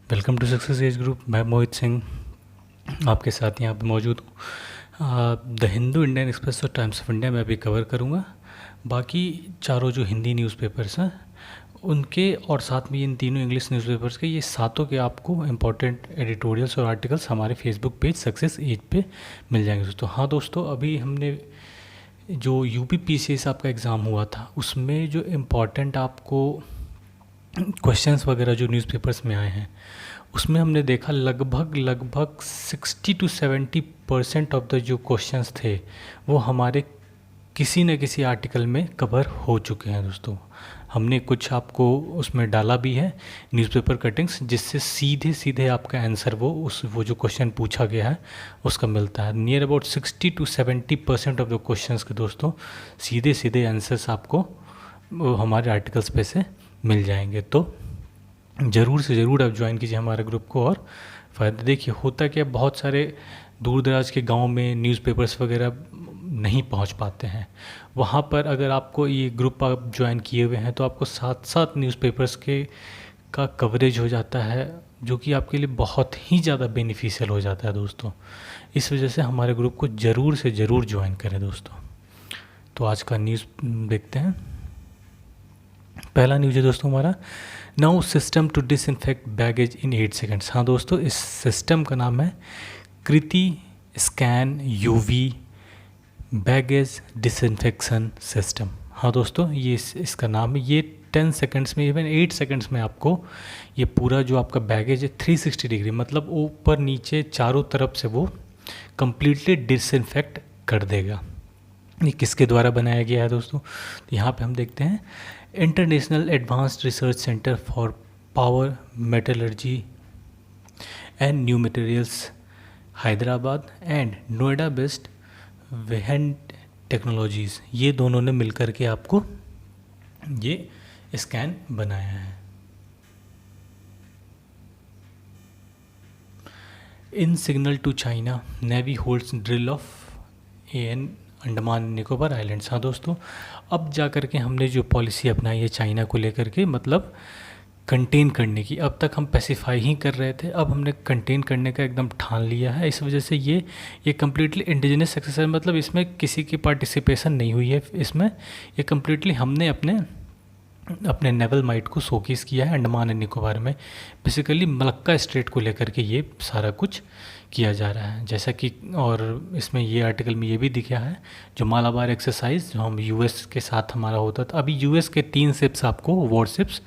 Welcome to success age group. मैं मोहित सिंह आपके साथ यहाँ पे मौजूद हूँ। द हिंदू, इंडियन एक्सप्रेस और टाइम्स ऑफ इंडिया मैं अभी कवर करूँगा। बाकी चारों जो हिंदी न्यूज़पेपर्स हैं उनके और साथ में इन तीनों इंग्लिश न्यूज़पेपर्स के ये सातों के आपको इम्पोर्टेंट एडिटोरियल्स और आर्टिकल्स हमारे फेसबुक पेज सक्सेस एज पे मिल जाएंगे दोस्तों। हाँ दोस्तों, अभी हमने जो यूपी पीसीएस आपका एग्ज़ाम हुआ था उसमें जो इम्पोर्टेंट आपको क्वेश्चंस वगैरह जो न्यूज़पेपर्स में आए हैं उसमें हमने देखा लगभग 60 to 70% ऑफ द जो क्वेश्चंस थे वो हमारे किसी न किसी आर्टिकल में कवर हो चुके हैं दोस्तों। हमने कुछ आपको उसमें डाला भी है न्यूज़पेपर कटिंग्स, जिससे सीधे सीधे आपका आंसर वो जो क्वेश्चन पूछा गया है उसका मिलता है। Near about 60 to 70% of the questions के दोस्तों सीधे सीधे आंसर्स आपको हमारे आर्टिकल्स पे से मिल जाएंगे। तो ज़रूर से ज़रूर आप ज्वाइन कीजिए हमारे ग्रुप को और फ़ायदा देखिए। होता क्या, बहुत सारे दूर दराज के गांव में न्यूज़पेपर्स वगैरह नहीं पहुंच पाते हैं। वहां पर अगर आपको ये ग्रुप आप ज्वाइन किए हुए हैं तो आपको साथ साथ न्यूज़पेपर्स के का कवरेज हो जाता है, जो कि आपके लिए बहुत ही ज़्यादा बेनिफिशियल हो जाता है दोस्तों। इस वजह से हमारे ग्रुप को ज़रूर से ज़रूर ज्वाइन करें दोस्तों। तो आज का न्यूज़ देखते हैं। पहला न्यूज़ है दोस्तों हमारा, now system to disinfect baggage in 8 seconds. हाँ दोस्तों, इस सिस्टम का नाम है Kriti scan UV baggage disinfection system. हाँ दोस्तों, ये इसका नाम है। ये 10 सेकेंड्स में, इवन 8 सेकेंड्स में आपको ये पूरा जो आपका बैगेज है 360 डिग्री मतलब ऊपर नीचे चारों तरफ से वो कम्प्लीटली डिसइंफेक्ट कर देगा। ये किसके द्वारा बनाया गया है दोस्तों? तो यहाँ पे हम देखते हैं international advanced research centre for powder metallurgy and new materials Hyderabad and Noida based Vehant technologies, ये दोनों ने मिलकर के आपको ये स्कैन बनाया है। In signal to China navy holds drill off an Andaman Nicobar islands. हाँ दोस्तों, अब जा कर के हमने जो पॉलिसी अपनाई है चाइना को लेकर के, मतलब कंटेन करने की। अब तक हम पैसिफाई ही कर रहे थे, अब हमने कंटेन करने का एकदम ठान लिया है। इस वजह से ये कम्प्लीटली इंडिजिनस एक्सरसाइज, मतलब इसमें किसी की पार्टिसिपेशन नहीं हुई है। इसमें ये कम्प्लीटली हमने अपने नेवल माइट को शोकेस किया है अंडमान एंड निकोबार में। बेसिकली मलक्का स्ट्रेट को लेकर के ये सारा कुछ किया जा रहा है, जैसा कि और इसमें ये आर्टिकल में ये भी दिखा है जो मालाबार एक्सरसाइज जो हम यूएस के साथ हमारा होता था। अभी यूएस के 3 शिप्स आपको वॉरशिप्स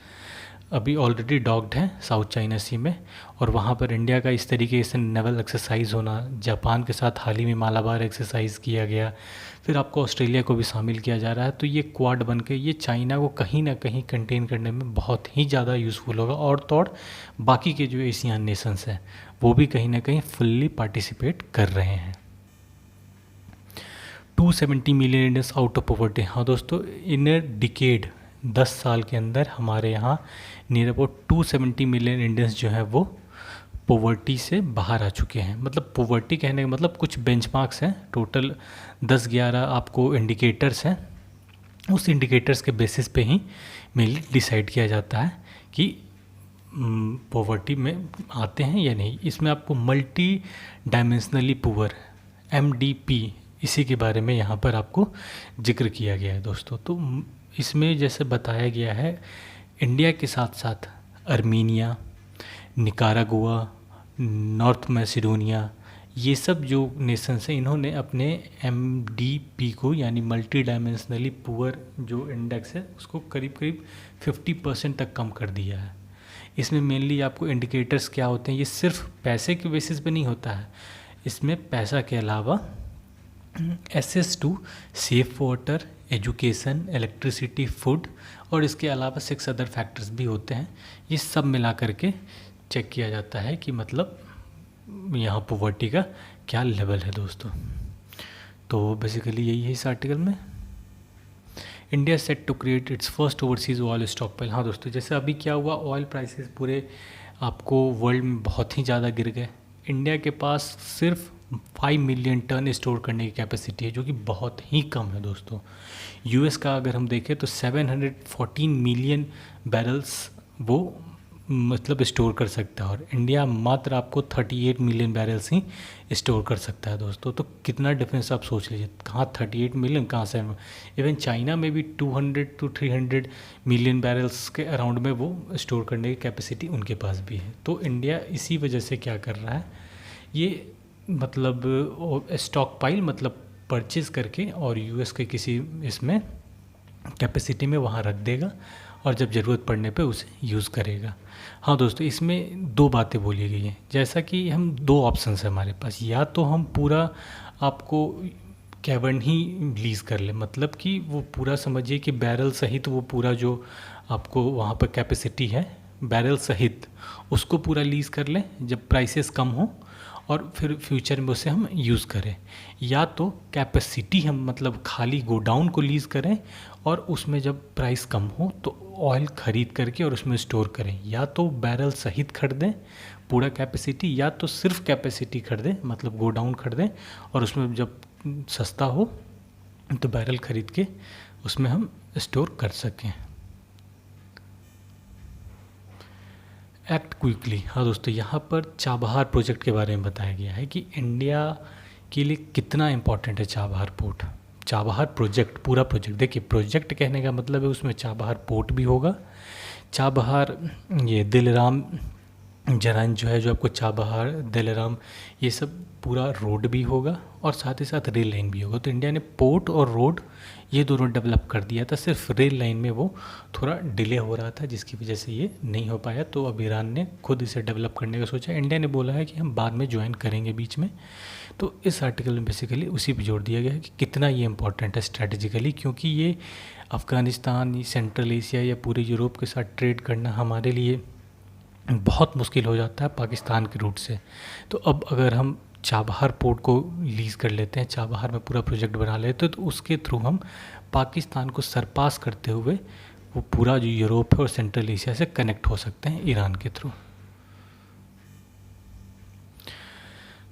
अभी ऑलरेडी डॉक्ड हैं साउथ चाइना सी में, और वहाँ पर इंडिया का इस तरीके से नेवल एक्सरसाइज होना, जापान के साथ हाल ही में मालाबार एक्सरसाइज किया गया, फिर आपको ऑस्ट्रेलिया को भी शामिल किया जा रहा है। तो ये क्वाड बन के ये चाइना को कहीं ना कहीं कंटेन करने में बहुत ही ज़्यादा यूज़फुल होगा। और तो और बाकी के जो एशियन नेशंस हैं वो भी कहीं ना कहीं फुल्ली पार्टिसिपेट कर रहे हैं। 270 million Indians out of poverty. हाँ दोस्तों, इन ए डिकेड 10 साल के अंदर हमारे यहाँ नियर अबाउट 270 मिलियन इंडियंस जो है वो पॉवर्टी से बाहर आ चुके हैं। मतलब पॉवर्टी कहने का मतलब कुछ बेंचमार्क्स हैं, टोटल 10-11 आपको इंडिकेटर्स हैं। उस इंडिकेटर्स के बेसिस पे ही मेनली डिसाइड किया जाता है कि पॉवर्टी में आते हैं या नहीं। इसमें आपको मल्टी डायमेंशनली पुअर MDP, इसी के बारे में यहाँ पर आपको जिक्र किया गया है दोस्तों। तो इसमें जैसे बताया गया है, इंडिया के साथ साथ अर्मीनिया, निकारागुआ, नॉर्थ मैसिडोनिया, ये सब जो नेशंस हैं इन्होंने अपने MDP को यानी मल्टी डायमेंशनली पुअर जो इंडेक्स है उसको करीब करीब 50% तक कम कर दिया है। इसमें मेनली आपको इंडिकेटर्स क्या होते हैं, ये सिर्फ पैसे के बेसिस पे नहीं होता है। इसमें पैसा के अलावा access to safe water, education, electricity, food और इसके अलावा 6 अदर फैक्टर्स भी होते हैं। ये सब मिला करके चेक किया जाता है कि मतलब यहाँ पॉवर्टी का क्या लेवल है दोस्तों। तो बेसिकली यही है इस आर्टिकल में। India set to create its first overseas oil stockpile. हाँ दोस्तों, जैसे अभी क्या हुआ, ऑयल प्राइसेस पूरे आपको वर्ल्ड में बहुत ही ज़्यादा गिर गए। इंडिया के पास सिर्फ 5 मिलियन टन स्टोर करने की कैपेसिटी है, जो कि बहुत ही कम है दोस्तों। यूएस का अगर हम देखें तो 714 मिलियन बैरल्स वो मतलब स्टोर कर सकता है, और इंडिया मात्र आपको 38 मिलियन बैरल्स ही स्टोर कर सकता है दोस्तों। तो कितना डिफरेंस आप सोच लीजिए, कहाँ 38 मिलियन, कहाँ से इवन चाइना में भी 200 to 300 मिलियन बैरल्स के अराउंड में वो स्टोर करने की कैपेसिटी उनके पास भी है। तो इंडिया इसी वजह से क्या कर रहा है, ये मतलब स्टॉक पाइल मतलब परचेज करके और यूएस के किसी इसमें कैपेसिटी में वहाँ रख देगा, और जब ज़रूरत पड़ने पे उसे यूज़ करेगा। हाँ दोस्तों, इसमें दो बातें बोली गई हैं, जैसा कि हम दो ऑप्शंस हैं हमारे पास, या तो हम पूरा आपको कैवर्न ही लीज़ कर लें, मतलब कि वो पूरा समझिए कि बैरल सहित वो पूरा जो आपको वहाँ पर कैपेसिटी है बैरल सहित उसको पूरा लीज़ कर लें जब प्राइसेस कम हो, और फिर फ्यूचर में उसे हम यूज़ करें। या तो कैपेसिटी हम मतलब खाली गोडाउन को लीज़ करें और उसमें जब प्राइस कम हो तो ऑयल ख़रीद करके और उसमें स्टोर करें, या तो बैरल सहित खरीदें पूरा कैपेसिटी, या तो सिर्फ कैपेसिटी खरीदें मतलब गोडाउन खरीदें, और उसमें जब सस्ता हो तो बैरल ख़रीद के उसमें हम स्टोर कर सकें। Act quickly. हाँ दोस्तों, यहाँ पर चाबहार प्रोजेक्ट के बारे में बताया गया है कि इंडिया के लिए कितना इम्पोर्टेंट है चाबहार पोर्ट। चाबहार प्रोजेक्ट, पूरा प्रोजेक्ट, देखिए प्रोजेक्ट कहने का मतलब है उसमें चाबहार पोर्ट भी होगा, चाबहार ये दिलराम जरान जो है जो आपको चाबहार दिलराम ये सब पूरा रोड भी होगा, और साथ ही साथ रेल लाइन भी होगा। तो इंडिया ने पोर्ट और रोड ये दोनों डेवलप कर दिया था, सिर्फ रेल लाइन में वो थोड़ा डिले हो रहा था जिसकी वजह से ये नहीं हो पाया। तो अब ईरान ने खुद इसे डेवलप करने का सोचा, इंडिया ने बोला है कि हम बाद में ज्वाइन करेंगे बीच में। तो इस आर्टिकल में बेसिकली उसी पर जोर दिया गया है कि कितना ये इंपॉर्टेंट है स्ट्रैटेजिकली, क्योंकि ये अफ़गानिस्तान, सेंट्रल एशिया या पूरे यूरोप के साथ ट्रेड करना हमारे लिए बहुत मुश्किल हो जाता है पाकिस्तान के रूट से। तो अब अगर हम चाबहार पोर्ट को लीज़ कर लेते हैं, चाबहार में पूरा प्रोजेक्ट बना लेते हैं, तो उसके थ्रू हम पाकिस्तान को सरपास करते हुए वो पूरा जो यूरोप है और सेंट्रल एशिया से कनेक्ट हो सकते हैं ईरान के थ्रू।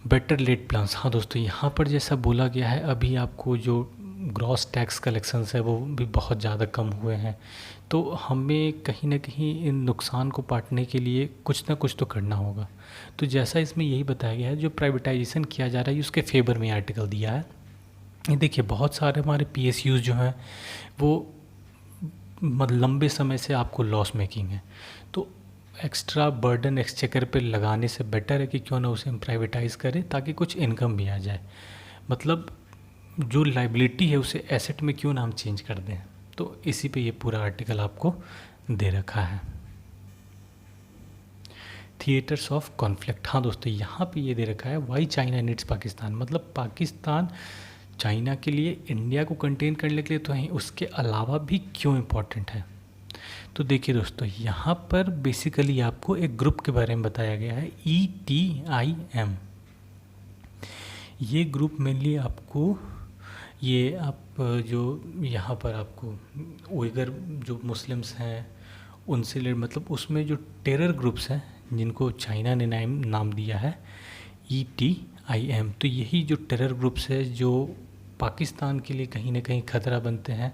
Better late plans. हाँ दोस्तों, यहाँ पर जैसा बोला गया है अभी आपको जो ग्रॉस टैक्स कलेक्शंस है वो भी बहुत ज़्यादा कम हुए हैं, तो हमें कहीं ना कहीं इन नुकसान को पाटने के लिए कुछ ना कुछ तो करना होगा। तो जैसा इसमें यही बताया गया है, जो प्राइवेटाइजेशन किया जा रहा है उसके फेवर में आर्टिकल दिया है। ये देखिए बहुत सारे हमारे पीएसयूज़ जो हैं वो लंबे समय से आपको लॉस मेकिंग है, तो एक्स्ट्रा बर्डन एक्सचेकर पे लगाने से बेटर है कि क्यों ना उसे हम प्राइवेटाइज़ करें ताकि कुछ इनकम भी आ जाए। मतलब जो लाइबिलिटी है उसे एसेट में क्यों ना हम चेंज कर दें। तो इसी पे ये पूरा आर्टिकल आपको दे रखा है। Theatres of conflict. हाँ दोस्तों, यहाँ पे ये दे रखा है वाई चाइना नीड्स पाकिस्तान, मतलब पाकिस्तान चाइना के लिए इंडिया को कंटेन करने के लिए तो है, उसके अलावा भी क्यों इम्पोर्टेंट है। तो देखिए दोस्तों, यहाँ पर बेसिकली आपको एक ग्रुप के बारे में बताया गया है, ETIM। ये ग्रुप मेनली आपको ये आप जो यहाँ पर आपको उइगर जो मुस्लिम्स हैं उनसे मतलब उसमें जो टेरर ग्रुप्स हैं जिनको चाइना ने नाम दिया है ETIM। तो यही जो टेरर ग्रुप्स है जो पाकिस्तान के लिए कहीं ना कहीं ख़तरा बनते हैं,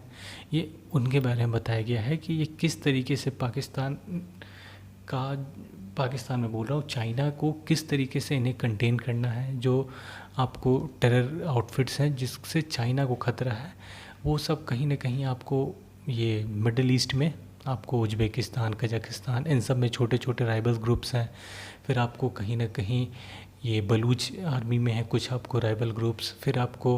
ये उनके बारे में बताया गया है कि ये किस तरीके से पाकिस्तान में बोल रहा हूँ, चाइना को किस तरीके से इन्हें कंटेन करना है। जो आपको टेरर आउटफिट्स हैं जिससे चाइना को ख़तरा है, वो सब कहीं ना कहीं आपको ये मिडल ईस्ट में आपको उज़्बेकिस्तान, कजाकिस्तान, इन सब में छोटे छोटे राइवल ग्रुप्स हैं। फिर आपको कहीं ना कहीं ये बलूच आर्मी में है कुछ आपको राइवल ग्रुप्स, फिर आपको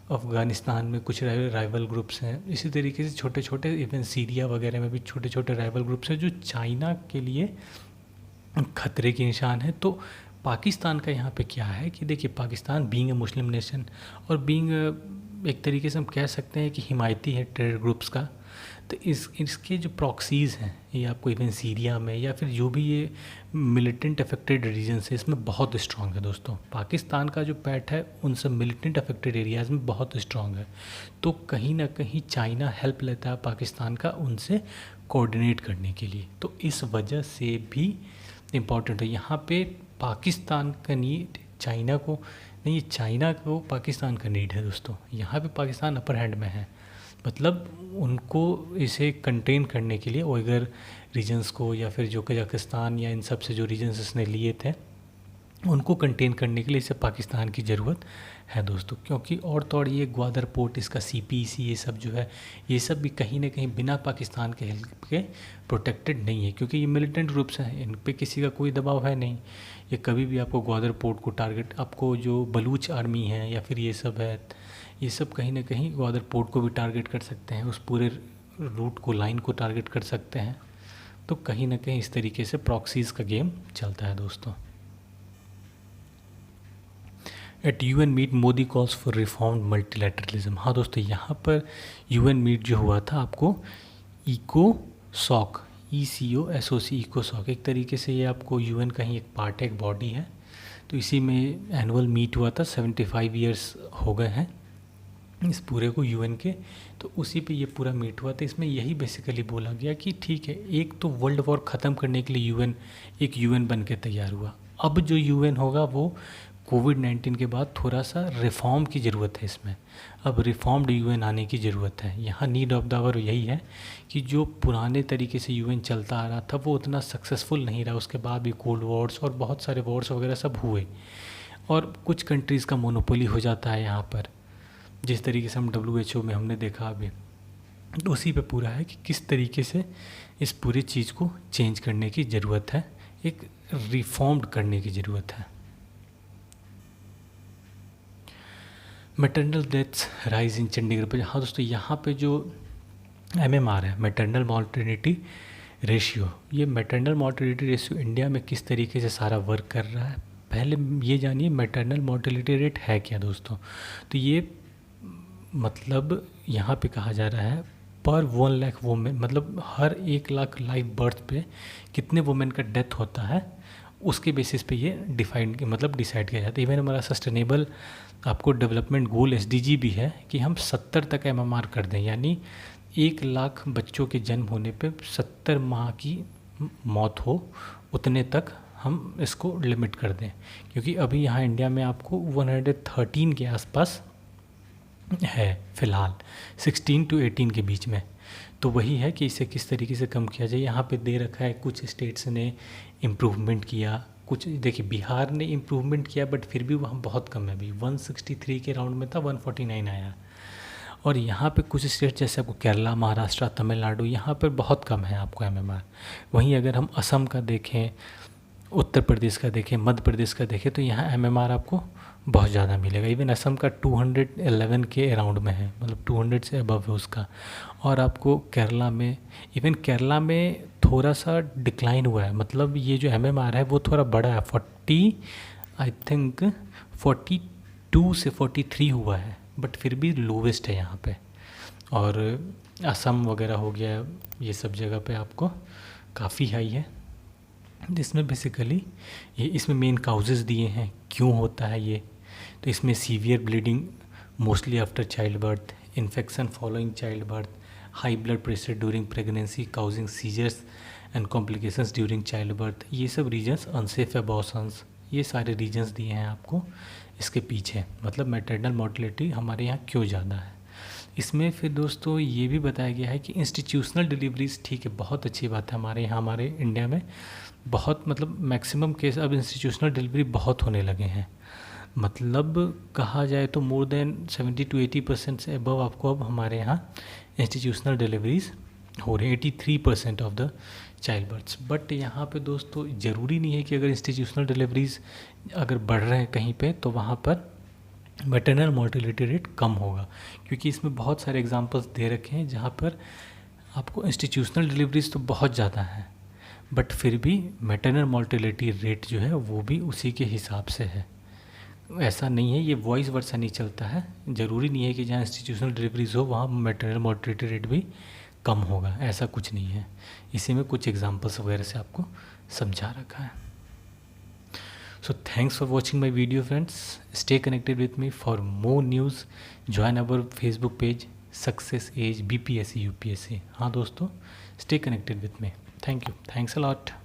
अफ़गानिस्तान में कुछ राइवल ग्रुप्स हैं। इसी तरीके से छोटे छोटे इवन सीरिया वगैरह में भी छोटे छोटे राइवल ग्रुप्स हैं जो चाइना के लिए खतरे के निशान है। तो पाकिस्तान का यहाँ पे क्या है कि देखिए Pakistan being a Muslim nation और बीइंग एक तरीके से हम कह सकते हैं कि हिमायती है टेरर ग्रुप्स का, तो इसके जो प्रॉक्सीज़ हैं ये आपको इवन सीरिया में या फिर जो भी ये मिलिटेंट अफेक्टेड रीजन है इसमें बहुत स्ट्रॉन्ग है दोस्तों। पाकिस्तान का जो पैठ है उन सब मिलिटेंट अफेक्टेड एरियाज़ में बहुत स्ट्रॉन्ग है। तो कहीं ना कहीं चाइना हेल्प लेता है पाकिस्तान का उनसे कोऑर्डिनेट करने के लिए, तो इस वजह से भी इम्पॉर्टेंट है। यहाँ पे पाकिस्तान का नीड चाइना को नहीं, चाइना को पाकिस्तान का नीड है दोस्तों। यहाँ पे पाकिस्तान अपर हैंड में है, मतलब उनको इसे कंटेन करने के लिए उइगर रीजन्स को या फिर जो कजाकिस्तान या इन सब से जो रीजन्स इसने लिए थे उनको कंटेन करने के लिए इसे पाकिस्तान की ज़रूरत है दोस्तों, क्योंकि और तो और ये ग्वादर पोर्ट, इसका CPEC, ये सब जो है ये सब भी कहीं ना कहीं बिना पाकिस्तान के हेल्प के प्रोटेक्टेड नहीं है, क्योंकि ये मिलिटेंट ग्रुप्स हैं, इन पे किसी का कोई दबाव है नहीं। ये कभी भी आपको ग्वादर पोर्ट को टारगेट, आपको जो बलूच आर्मी है या फिर ये सब है, ये सब कहीं ना कहीं ग्वादर पोर्ट को भी टारगेट कर सकते हैं, उस पूरे रूट को, लाइन को टारगेट कर सकते हैं। तो कहीं ना कहीं इस तरीके से प्रॉक्सीज़ का गेम चलता है दोस्तों। At UN meet Modi calls for reformed multilateralism. हाँ दोस्तों, यहाँ पर UN मीट जो हुआ था आपको ECOSOC, ECOSOC, ECOSOC, एक तरीके से ये आपको UN का ही एक पार्ट है, एक बॉडी है। तो इसी में एनुअल मीट हुआ था, 75 ईयर्स हो गए हैं इस पूरे को UN के, तो उसी पे ये पूरा मीट हुआ था। इसमें यही बेसिकली बोला गया कि ठीक है, एक तो वर्ल्ड वॉर ख़त्म करने के लिए UN एक UN बन के तैयार हुआ। अब जो UN होगा वो कोविड-19 के बाद थोड़ा सा रिफॉर्म की ज़रूरत है इसमें, अब रिफॉर्म्ड UN आने की ज़रूरत है। यहाँ नीड ऑफ द आवर यही है कि जो पुराने तरीके से UN चलता आ रहा था वो उतना सक्सेसफुल नहीं रहा, उसके बाद भी कोल्ड वॉर्स और बहुत सारे वॉर्स वगैरह सब हुए, और कुछ कंट्रीज़ का मोनोपोली हो जाता है यहाँ पर, जिस तरीके से हम WHO में हमने देखा अभी। तो उसी पे पूरा है कि किस तरीके से इस पूरी चीज़ को चेंज करने की ज़रूरत है, एक रिफॉर्म्ड करने की ज़रूरत है। Maternal deaths rise in Chandigarh पर। हाँ दोस्तों, यहाँ पे जो MMR है, मैटरनल मॉर्टेलिटी रेशियो, ये मैटरनल मॉर्टेलिटी रेशियो इंडिया में किस तरीके से सारा वर्क कर रहा है, पहले ये जानिए मैटरनल मॉर्टेलिटी रेट है क्या दोस्तों। तो ये मतलब यहाँ पे कहा जा रहा है पर 1 लाख वुमेन, मतलब हर 1 लाख लाइव बर्थ पे कितने वुमेन का डेथ होता है, उसके बेसिस पे ये डिफाइंड मतलब डिसाइड किया जाता है। इवन हमारा सस्टेनेबल आपको डेवलपमेंट गोल SDG भी है कि हम 70 तक MMR कर दें, यानी 1 लाख बच्चों के जन्म होने पे 70 माह की मौत हो, उतने तक हम इसको लिमिट कर दें। क्योंकि अभी यहाँ इंडिया में आपको 113 के आसपास है फ़िलहाल, 16 to 18 के बीच में। तो वही है कि इसे किस तरीके से कम किया जाए। यहाँ पे दे रखा है कुछ स्टेट्स ने इम्प्रूवमेंट किया, कुछ देखिए बिहार ने इम्प्रूवमेंट किया, बट फिर भी वहाँ बहुत कम है, अभी 163 के राउंड में था, 149 आया। और यहाँ पे कुछ स्टेट जैसे आपको केरला, महाराष्ट्र, तमिलनाडु, यहाँ पर बहुत कम है आपको MMR। वहीं अगर हम असम का देखें, उत्तर प्रदेश का देखें, मध्य प्रदेश का देखें, तो यहाँ MMR आपको बहुत ज़्यादा मिलेगा। इवन असम का 211 के अराउंड में है, मतलब 200 से अबव है उसका। और आपको केरला में, इवन केरला में थोड़ा सा डिक्लाइन हुआ है, मतलब ये जो MMR है वो थोड़ा बड़ा है, 40 आई थिंक 42 से 43 हुआ है, बट फिर भी लोवेस्ट है यहाँ पे। और असम वगैरह हो गया, ये सब जगह पे आपको काफ़ी हाई है, जिसमें बेसिकली ये इसमें मेन काउजेज़ दिए हैं क्यों होता है ये। तो इसमें severe bleeding mostly after child birth, infection following child birth, high blood pressure during pregnancy causing seizures and complications during child birth, ये सब रीजन्स, अनसेफ एबॉर्शंस, ये सारे रीजन्स दिए हैं आपको इसके पीछे, मतलब मैटरनल मोर्टेलिटी हमारे यहाँ क्यों ज़्यादा है। इसमें फिर दोस्तों ये भी बताया गया है कि इंस्टीट्यूशनल डिलीवरीज, ठीक है, बहुत अच्छी बात है, हमारे यहाँ हमारे इंडिया में बहुत, मतलब मैक्सिमम केस अब इंस्टीट्यूशनल डिलीवरी बहुत होने लगे हैं, मतलब कहा जाए तो मोर देन 70 to 80% से अबव आपको अब हमारे यहाँ इंस्टीट्यूशनल डिलीवरीज हो रही है, 83% of the child births. But यहाँ पे दोस्तों ज़रूरी नहीं है कि अगर इंस्टीट्यूशनल डिलीवरीज अगर बढ़ रहे हैं कहीं पे तो वहाँ पर मैटरनल मोर्टेलिटी रेट कम होगा, क्योंकि इसमें बहुत सारे एग्जांपल्स दे रखे हैं जहाँ पर आपको इंस्टीट्यूशनल डिलीवरीज तो बहुत ज़्यादा है, बट फिर भी मैटरनल मोर्टेलिटी रेट जो है वो भी उसी के हिसाब से है। ऐसा नहीं है, ये वॉइस वर्सा नहीं चलता है, ज़रूरी नहीं है कि जहाँ इंस्टीट्यूशनल डिलीवरीज हो वहाँ मैटरनल मोर्टेलिटी रेट भी कम होगा, ऐसा कुछ नहीं है। इसी में कुछ एग्जांपल्स वगैरह से आपको समझा रखा है। So thanks for watching my video friends. Stay connected with me for more news. Join our Facebook page Success Age BPSC UPSC. हाँ दोस्तों, stay connected with me. Thank you. Thanks a lot.